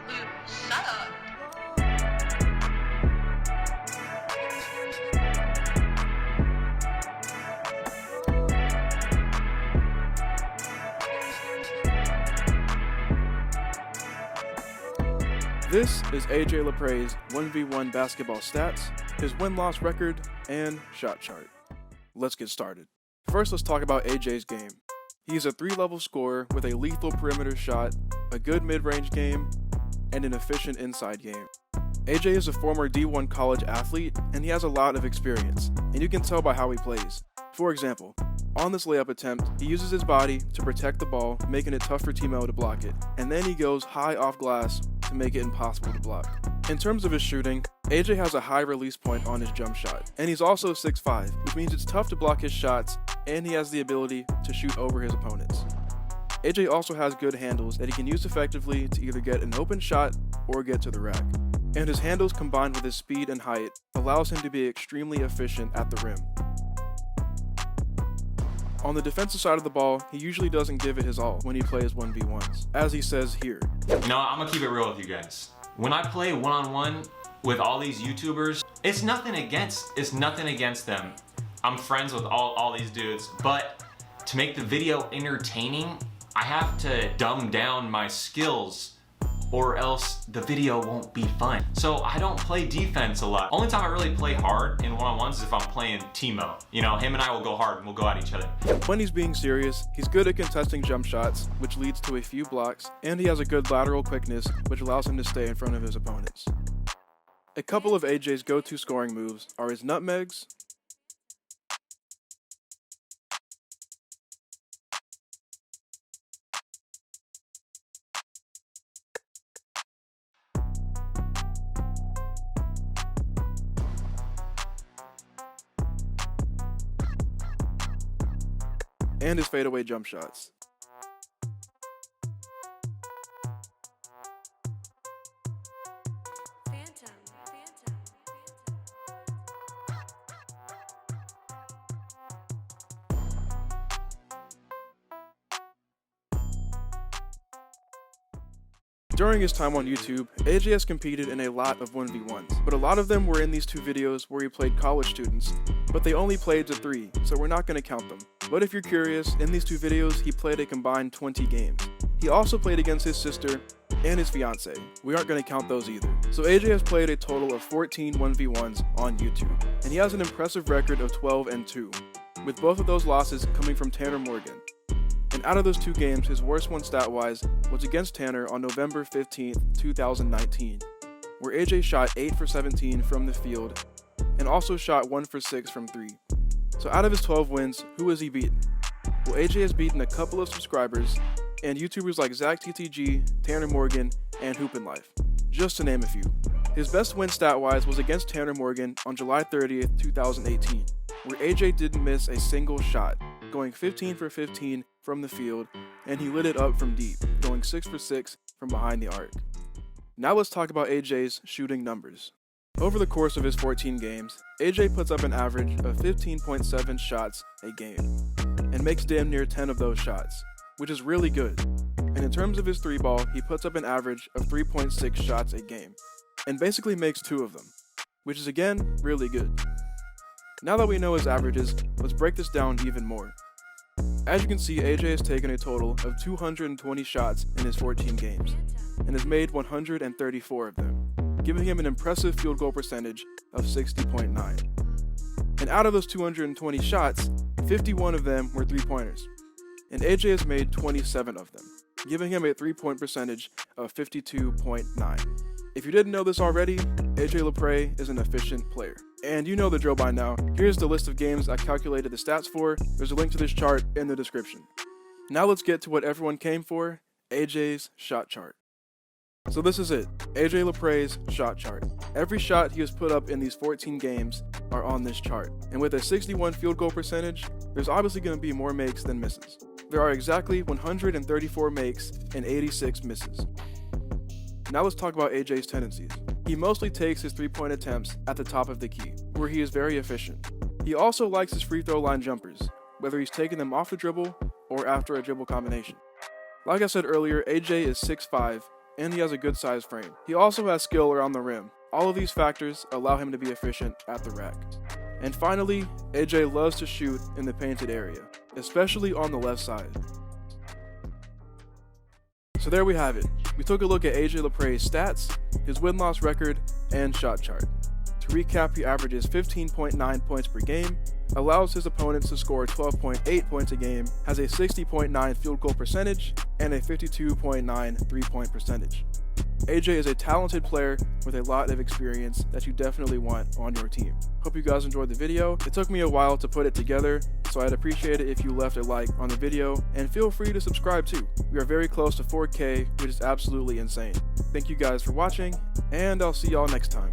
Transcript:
Luke, shut up. This is AJ Lapray's 1v1 basketball stats, his win-loss record, and shot chart. Let's get started. First, let's talk about AJ's game. He's a 3-level scorer with a lethal perimeter shot, a good mid-range game, and an efficient inside game. AJ is a former D1 college athlete, and he has a lot of experience, and you can tell by how he plays. For example, on this layup attempt, he uses his body to protect the ball, making it tough for Timo to block it, and then he goes high off glass to make it impossible to block. In terms of his shooting, AJ has a high release point on his jump shot, and he's also 6'5", which means it's tough to block his shots, and he has the ability to shoot over his opponents. AJ also has good handles that he can use effectively to either get an open shot or get to the rack. And his handles combined with his speed and height allows him to be extremely efficient at the rim. On the defensive side of the ball, he usually doesn't give it his all when he plays 1v1s, as he says here. No, I'm gonna keep it real with you guys. When I play one-on-one with all these YouTubers, it's nothing against them. I'm friends with all these dudes, but to make the video entertaining, I have to dumb down my skills or else the video won't be fun. So I don't play defense a lot. Only time I really play hard in one-on-ones is if I'm playing Timo. You know, him and I will go hard and we'll go at each other. When he's being serious, he's good at contesting jump shots, which leads to a few blocks, and he has a good lateral quickness, which allows him to stay in front of his opponents. A couple of AJ's go-to scoring moves are his nutmegs, and his fadeaway jump shots. During his time on YouTube, AJ has competed in a lot of 1v1s, but a lot of them were in these two videos where he played college students, but they only played to 3, so we're not going to count them. But if you're curious, in these two videos, he played a combined 20 games. He also played against his sister and his fiance. We aren't going to count those either. So AJ has played a total of 14 1v1s on YouTube, and he has an impressive record of 12-2, with both of those losses coming from Tanner Morgan. And out of those 2 games, his worst one stat-wise was against Tanner on November 15th, 2019, where AJ shot 8 for 17 from the field and also shot 1 for 6 from 3. So out of his 12 wins, who has he beaten? Well, AJ has beaten a couple of subscribers and YouTubers like ZachTTG, Tanner Morgan, and Hoopin' Life, just to name a few. His best win stat-wise was against Tanner Morgan on July 30th, 2018, where AJ didn't miss a single shot, going 15 for 15 from the field, and he lit it up from deep, going 6 for 6 from behind the arc. Now let's talk about AJ's shooting numbers. Over the course of his 14 games, AJ puts up an average of 15.7 shots a game, and makes damn near 10 of those shots, which is really good. And in terms of his 3-ball, he puts up an average of 3.6 shots a game, and basically makes 2 of them, which is again, really good. Now that we know his averages, let's break this down even more. As you can see, AJ has taken a total of 220 shots in his 14 games, and has made 134 of them, giving him an impressive field goal percentage of 60.9. And out of those 220 shots, 51 of them were 3-pointers, and AJ has made 27 of them, giving him a 3-point percentage of 52.9. If you didn't know this already, AJ Lapray is an efficient player. And you know the drill by now. Here's the list of games I calculated the stats for. There's a link to this chart in the description. Now let's get to what everyone came for, AJ's shot chart. So this is it, AJ Lapray's shot chart. Every shot he has put up in these 14 games are on this chart. And with a 61 field goal percentage, there's obviously going to be more makes than misses. There are exactly 134 makes and 86 misses. Now let's talk about AJ's tendencies. He mostly takes his 3-point attempts at the top of the key, where he is very efficient. He also likes his free throw line jumpers, whether he's taking them off the dribble or after a dribble combination. Like I said earlier, AJ is 6'5", and he has a good size frame. He also has skill around the rim. All of these factors allow him to be efficient at the rack. And finally, AJ loves to shoot in the painted area, especially on the left side. So there we have it. We took a look at AJ Lapray's stats, his win-loss record, and shot chart. To recap, he averages 15.9 points per game, allows his opponents to score 12.8 points a game, has a 60.9 field goal percentage, and a 52.9 three-point percentage. AJ is a talented player with a lot of experience that you definitely want on your team. Hope you guys enjoyed the video. It took me a while to put it together, so I'd appreciate it if you left a like on the video, and feel free to subscribe too. We are very close to 4K, which is absolutely insane. Thank you guys for watching, and I'll see y'all next time.